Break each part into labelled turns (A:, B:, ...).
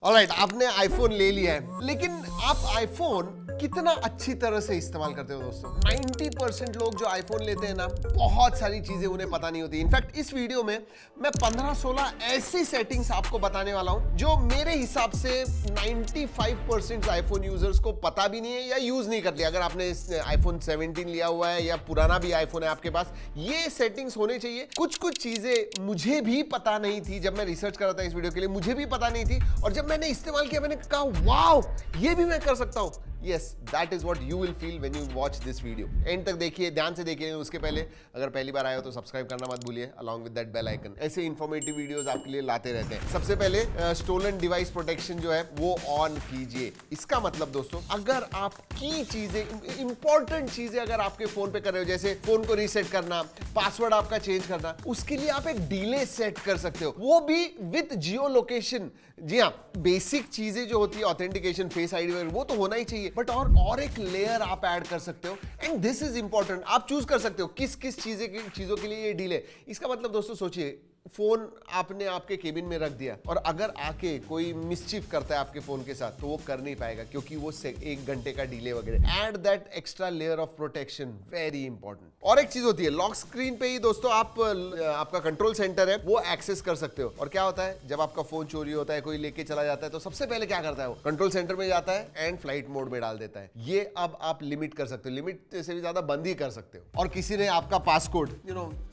A: Alright, आपने iPhone ले लिया है, लेकिन आप आईफोन कितना अच्छी तरह से इस्तेमाल करते हो दोस्तों। 90% लोग जो आईफोन लेते हैं ना, बहुत सारी चीजें उन्हें पता नहीं होती। इनफैक्ट इस वीडियो में मैं 15-16 ऐसी सेटिंग्स आपको बताने वाला हूं जो मेरे हिसाब से 95% आईफोन यूजर्स को पता भी नहीं है या यूज नहीं करते। अगर आपने आईफोन 17 लिया हुआ है या पुराना भी आईफोन है आपके पास, ये सेटिंग्स होने चाहिए। कुछ चीजें मुझे भी पता नहीं थी जब मैं रिसर्च कर रहा था इस वीडियो के लिए, मुझे भी पता नहीं थी, और जब मैंने इस्तेमाल किया मैंने कहा वाओ, ये भी मैं कर सकता हूं। Yes, that is what you will feel when you watch this video. And तक देखिए, ध्यान से देखिए। उसके पहले अगर पहली बार आए हो तो सब्सक्राइब करना मत भूलिए, along with that bell icon। ऐसे इंफॉर्मेटिव वीडियोस आपके लिए लाते रहते हैं। सबसे पहले स्टोलन डिवाइस प्रोटेक्शन जो है वो ऑन कीजिए। इसका मतलब दोस्तों, अगर आपकी चीजें, इंपॉर्टेंट चीजें अगर आपके फोन पे कर रहे हो, जैसे फोन को रीसेट करना, पासवर्ड आपका चेंज करना, उसके लिए आप एक डिले सेट कर सकते हो, वो भी विद जियो लोकेशन। जी हाँ, बेसिक चीजें जो होती है ऑथेंटिकेशन, फेस आईडी वगैरह, वो तो होना ही चाहिए, बट और एक लेयर आप ऐड कर सकते हो। And this is important. आप चूज कर सकते हो किस किस चीजों के लिए ये डील है। इसका मतलब दोस्तों सोचिए, फोन आपने आपके केबिन में रख दिया और अगर आके कोई मिसचीफ करता है आपके फोन के साथ तो वो कर नहीं पाएगा, क्योंकि वो 1 घंटे का डिले वगैरह। Add that extra layer of protection, very important. और एक चीज होती है, लॉक स्क्रीन पे ही दोस्तों आप आपका कंट्रोल सेंटर है वो एक्सेस कर सकते हो। और क्या होता है, जब आपका फोन चोरी होता है, कोई लेके चला जाता है, तो सबसे पहले क्या करता है, वो कंट्रोल सेंटर में जाता है एंड फ्लाइट मोड में डाल देता है। ये अब आप लिमिट कर सकते हो, लिमिट से भी ज्यादा बंद ही कर सकते हो। और किसी ने आपका पासकोड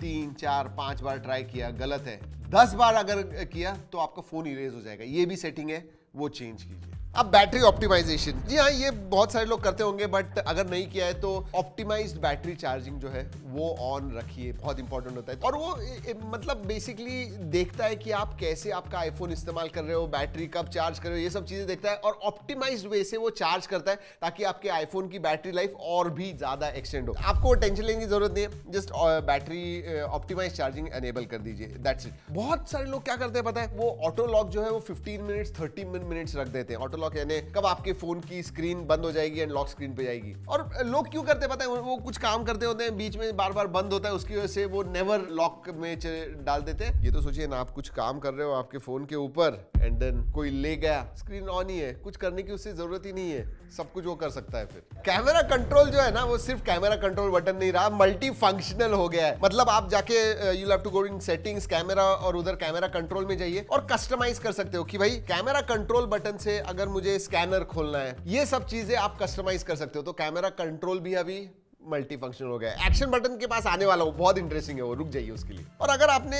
A: 3, 4, 5 बार ट्राई किया, गलत है, 10 बार अगर किया तो आपका फोन इरेज हो जाएगा। ये भी सेटिंग है, वो चेंज कीजिए। अब बैटरी ऑप्टिमाइजेशन, जी हाँ, ये बहुत सारे लोग करते होंगे, बट अगर नहीं किया है तो ऑप्टिमाइज्ड बैटरी चार्जिंग जो है वो ऑन रखिए, बहुत इंपॉर्टेंट होता है। और वो मतलब बेसिकली देखता है कि आप कैसे आपका आईफोन इस्तेमाल कर रहे हो, बैटरी कब चार्ज कर रहे हो, ये सब चीजें देखता है और ऑप्टिमाइज्ड वे से वो चार्ज करता है ताकि आपके आईफोन की बैटरी लाइफ और भी ज्यादा एक्सटेंड हो। आपको टेंशन लेने की जरूरत नहीं है, just battery optimise charging enable कर दीजिए, दैट्स इट। बहुत सारे लोग क्या करते हैं पता है, वो ऑटो लॉक जो है वो 15 मिनट्स 30 मिनट्स रख देते हैं। ऑटो लॉक यानी कब आपके फोन की स्क्रीन बंद हो जाएगी एंड लॉक स्क्रीन पे जाएगी। और लोग क्यों करते हैं पता है, वो कुछ काम करते होते हैं, बीच में बार बार बंद होता है, उसकी वजह से वो नेवर लॉक में डाल देते हैं। ये तो सोचिए ना, आप कुछ काम कर रहे हो आपके फोन के ऊपर एंड देन कोई ले गया, स्क्रीन ऑन ही है, कुछ करने की उससे जरूरत ही नहीं है, सब कुछ वो कर सकता है। फिर कैमरा कंट्रोल जो है ना, वो सिर्फ कैमरा कंट्रोल बटन नहीं रहा, मल्टी फंक्शनल हो गया है। मतलब आप जाके you have to go in settings, camera, और उधर कैमरा कंट्रोल में जाइए और कस्टमाइज कर सकते हो कि भाई कैमरा कंट्रोल बटन से अगर मुझे स्कैनर खोलना है, ये सब चीजें आप कस्टमाइज कर सकते हो। तो कैमरा कंट्रोल भी अभी मल्टी फंक्शनल हो गया है। एक्शन बटन के पास आने वाला हूं, बहुत इंटरेस्टिंग है वो, रुक जाइए उसके लिए। और अगर आपने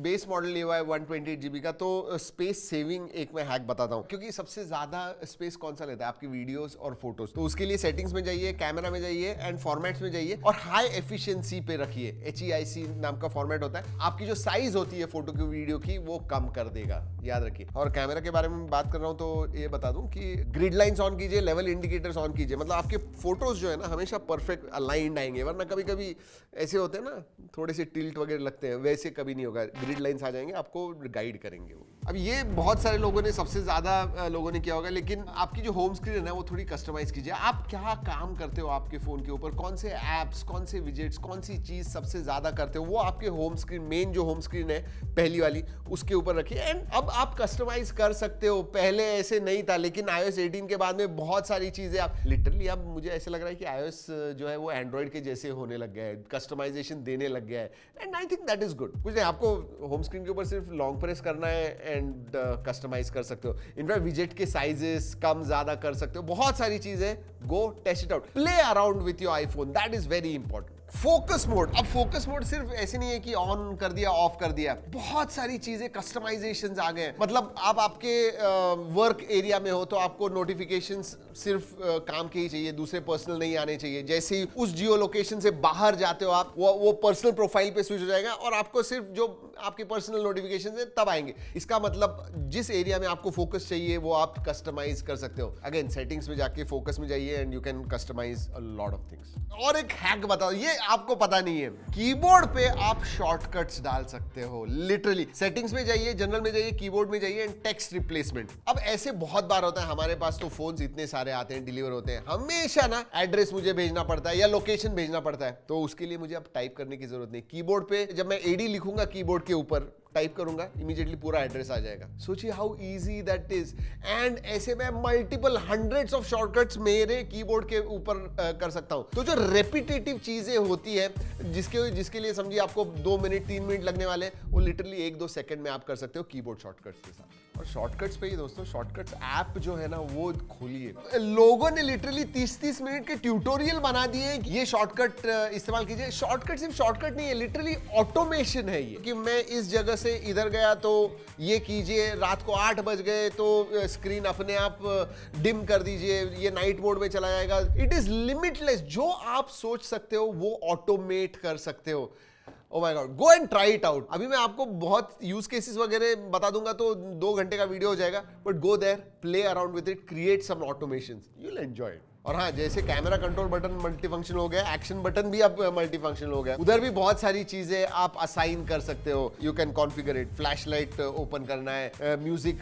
A: बेस मॉडल लिया हुआ है 128 GB का, तो स्पेस सेविंग एक मैं हैक बताता हूं, क्योंकि सबसे ज्यादा स्पेस कौन सा लेता है, आपकी वीडियोस और फोटोज। तो उसके लिए सेटिंग्स में जाइए, कैमरा में जाइए एंड फॉर्मेट्स में जाइए और हाई एफिशिएंसी पे रखिए। HEIC नाम का फॉर्मेट होता है, आपकी जो साइज होती है फोटो की, वीडियो की, वो कम कर देगा, याद रखिए। और कैमरा के बारे में बात कर रहा हूं तो ये बता दूं कि ग्रिड लाइंस ऑन कीजिए, लेवल इंडिकेटर्स ऑन कीजिए। मतलब आपके फोटोज जो है ना, हमेशा परफेक्ट अलाइंड आएंगे, वरना कभी कभी ऐसे होते हैं ना, थोड़े से टिल्ट वगैरह लगते हैं, वैसे कभी नहीं होगा। ग्रिड लाइंस आ जाएंगे, आपको गाइड करेंगे वो। अब ये बहुत सारे लोगों ने, सबसे ज्यादा लोगों ने किया होगा, लेकिन आपकी जो होम स्क्रीन है ना, वो थोड़ी कस्टमाइज कीजिए। आप क्या काम करते हो आपके फोन के ऊपर, कौन से एप्स, कौन से विजेट्स, कौन सी चीज सबसे ज्यादा करते हो, वो आपके होम स्क्रीन, मेन जो होम स्क्रीन है पहली वाली, उसके ऊपर रखिए। एंड अब आप कस्टमाइज कर सकते हो, पहले ऐसे नहीं था, लेकिन iOS 18 के बाद में बहुत सारी चीजें आप लिटरली, अब मुझे ऐसा लग रहा है कि iOS जो है वो एंड्रॉइड के जैसे होने लग गया है, कस्टमाइजेशन देने लग गया है। And I think that is good. कुछ नहीं, आपको होम स्क्रीन के ऊपर सिर्फ लॉन्ग प्रेस करना है एंड कस्टमाइज कर सकते हो। इनफैक्ट विजेट के साइजेस कम ज्यादा कर सकते हो, बहुत सारी चीजें। Go test it out, play around with your iPhone, that is very important. Focus mode, अब फोकस मोड सिर्फ ऐसे नहीं है कि ऑन कर दिया, ऑफ कर दिया, बहुत सारी चीजें, कस्टमाइजेशंस आ गए हैं। मतलब आप आपके वर्क एरिया में हो तो आपको नोटिफिकेशंस सिर्फ काम के ही चाहिए, दूसरे पर्सनल नहीं आने चाहिए। जैसे ही उस जियो लोकेशन से बाहर जाते हो आप, वो पर्सनल प्रोफाइल पे स्विच हो जाएगा और आपको सिर्फ जो आपके पर्सनल नोटिफिकेशन है तब आएंगे। इसका मतलब जिस एरिया में आपको फोकस चाहिए वो आप कस्टमाइज कर सकते हो। अगेन सेटिंग्स में जाके फोकस में जाइए and you can customise a lot of things. और एक हैक बताओ, ये आपको पता नहीं है, कीबोर्ड पे आप शॉर्टकट्स डाल सकते हो। लिटरली सेटिंग्स में जाइए, जनरल में जाइए, कीबोर्ड में जाइए एंड टेक्स्ट रिप्लेसमेंट। अब ऐसे बहुत बार होता है, हमारे पास तो फोन्स इतने सारे आते हैं, डिलीवर होते हैं, हमेशा ना एड्रेस मुझे भेजना पड़ता है या लोकेशन भेजना पड़ता है, तो उसके लिए मुझे अब टाइप करने की जरूरत नहीं। कीबोर्ड पे जब मैं AD लिखूंगा कीबोर्ड के ऊपर, टाइप करूंगा इमीडिएटली पूरा एड्रेस आ जाएगा। सोचिए how easy that is. And ऐसे में मल्टीपल हंड्रेड्स ऑफ शॉर्टकट्स मेरे कीबोर्ड के ऊपर कर सकता हूं। तो जो रेपिटेटिव चीजें होती है जिसके लिए समझिए आपको 2 मिनट 3 मिनट लगने वाले, वो लिटरली 1-2 सेकंड में आप कर सकते हो कीबोर्ड शॉर्टकट्स के साथ। और शॉर्टकट्स पे ही दोस्तों, शॉर्टकट्स ऐप जो है ना वो खोलिए। लोगों ने लिटरली 30-30 मिनट के ट्यूटोरियल बना दिए, ये शॉर्टकट इस्तेमाल कीजिए। शॉर्टकट सिर्फ शॉर्टकट नहीं है, लिटरली ऑटोमेशन है ये, कि मैं इस जगह से इधर गया तो ये कीजिए, रात को 8 बज गए तो स्क्रीन अपने आप डिम कर दीजिए, ये नाइट मोड में चला जाएगा। It is limitless. जो आप सोच सकते हो वो ऑटोमेट कर सकते हो। Oh my God, go and try it out। अभी मैं आपको बहुत यूज केसेस वगैरह बता दूंगा तो 2 घंटे का वीडियो हो जाएगा, but go there, play around with it, create some automations, you will enjoy it. और हाँ, जैसे कैमरा कंट्रोल बटन मल्टीफंक्शन हो गया, एक्शन बटन भी अब मल्टीफंक्शन हो गया, उधर भी बहुत सारी चीजें आप असाइन कर सकते हो। You can configure it, flash light open करना है, म्यूजिक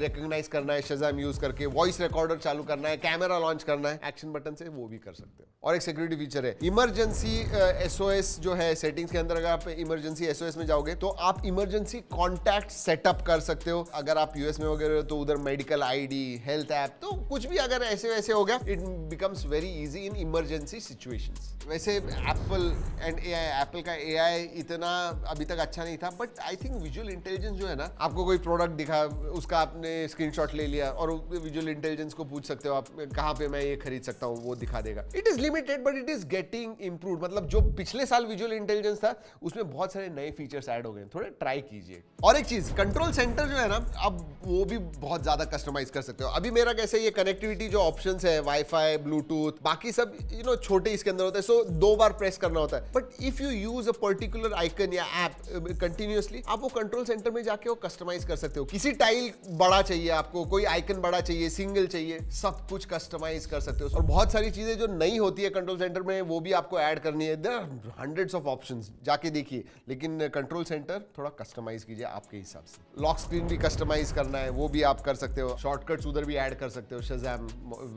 A: रिकॉग्नाइज करना है शज़ाम यूज करके, वॉइस रिकॉर्डर चालू करना है, कैमरा लॉन्च करना है, एक्शन बटन से वो भी कर सकते हो। और एक सिक्योरिटी फीचर है इमरजेंसी एसओएस जो है सेटिंग्स के अंदर। अगर आप इमरजेंसी एसओएस में जाओगे तो आप इमरजेंसी कॉन्टैक्ट सेटअप कर सकते हो। अगर आप यूएस में वगैरह तो उधर मेडिकल आईडी, हेल्थ ऐप, तो कुछ भी अगर ऐसे वैसे हो गया, it becomes very easy in emergency situations। वैसे एप्पल एंड एआई, एप्पल का एआई इतना अभी तक अच्छा नहीं था, but I think visual intelligence जो है ना, आपको कोई प्रोडक्ट दिखा, उसका आपने स्क्रीनशॉट ले लिया और विजुअल इंटेलिजेंस को पूछ सकते हो आप कहाँ पे मैं ये खरीद सकता हूँ, वो दिखा देगा। It is limited but it is getting improved. मतलब जो पिछले साल विजुअल इंटेलिजेंस था उसमें बहुत सारे नए फीचर्स ऐड हो गए, थोड़े ट्राई कीजिए। और एक चीज, कंट्रोल सेंटर जो है ना, अब वो भी बहुत ज्यादा कस्टमाइज कर सकते हो। अभी मेरा कैसे ये कनेक्टिविटी जो ऑप्शंस है, वाईफाई, ब्लूटूथ, बाकी सब छोटे इसके अंदर होता है, सो 2 बार प्रेस करना होता है। But if you use a particular icon या ऐप कंटिन्यूअसली, आप वो कंट्रोल सेंटर में जाके वो कस्टमाइज कर सकते हो। किसी टाइल बड़ा चाहिए आपको, कोई आइकन बड़ा चाहिए, सिंगल चाहिए, सब कुछ कस्टमाइज कर सकते हो। और बहुत सारी चीजें जो नहीं होती है कंट्रोल सेंटर में, वो भी आपको ऐड करनी है। There are hundreds of options, जाके देखिए। लेकिन कंट्रोल सेंटर थोड़ा कस्टमाइज कीजिए आपके हिसाब से। लॉक स्क्रीन भी कस्टमाइज करना है, वो भी आप कर सकते हो। शॉर्टकट्स उधर भी ऐड कर सकते हो, शज़ाम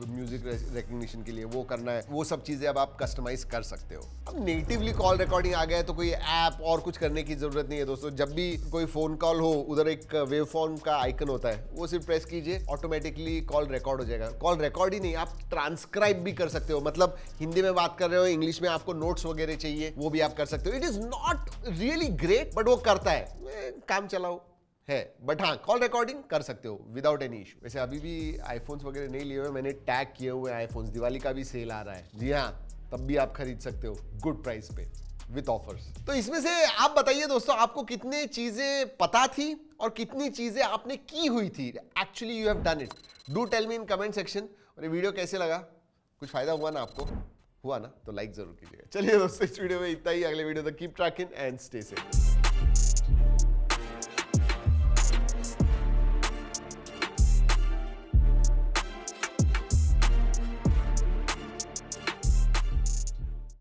A: म्यूजिक रिकॉग्निशन के लिए वो करना है, वो सब चीजें अब आप कस्टमाइज कर सकते हो। अब नेटिवली कॉल रिकॉर्डिंग आ गया है तो कोई ऐप और कुछ करने की जरूरत नहीं है दोस्तों। जब भी कोई फोन कॉल हो, उधर एक वेव फॉर्म का आइकन होता है, वो सिर्फ प्रेस कीजिए, ऑटोमेटिकली कॉल रिकॉर्ड हो जाएगा। कॉल रिकॉर्ड ही नहीं, आप ट्रांसक्राइब भी कर सकते हो। मतलब हिंदी में बात कर रहे हो, इंग्लिश में आपको नोट्स वगैरह चाहिए, वो भी आप कर सकते हो। It is not really great, but वो करता है, काम चलाओ है। बट हाँ, कॉल रिकॉर्डिंग कर सकते हो विदाउट एनी इशू। वैसे अभी भी आईफोन्स वगैरह नहीं लिए हुए, मैंने टैग किए हुए आईफोन्स। दिवाली का भी सेल आ रहा है, जी हाँ, तब भी आप खरीद सकते हो गुड प्राइस पे विद ऑफर्स। तो इसमें से आप बताइए दोस्तों, आपको कितनी चीजें पता थी और कितनी चीजें आपने की हुई थी, actually you have done it. Do tell me in comment section. और ये वीडियो कैसे लगा, कुछ फायदा हुआ ना आपको? हुआ ना, तो लाइक जरूर कीजिएगा। चलिए दोस्तों, इस वीडियो में इतना ही। अगले वीडियो तक keep trekking and stay safe.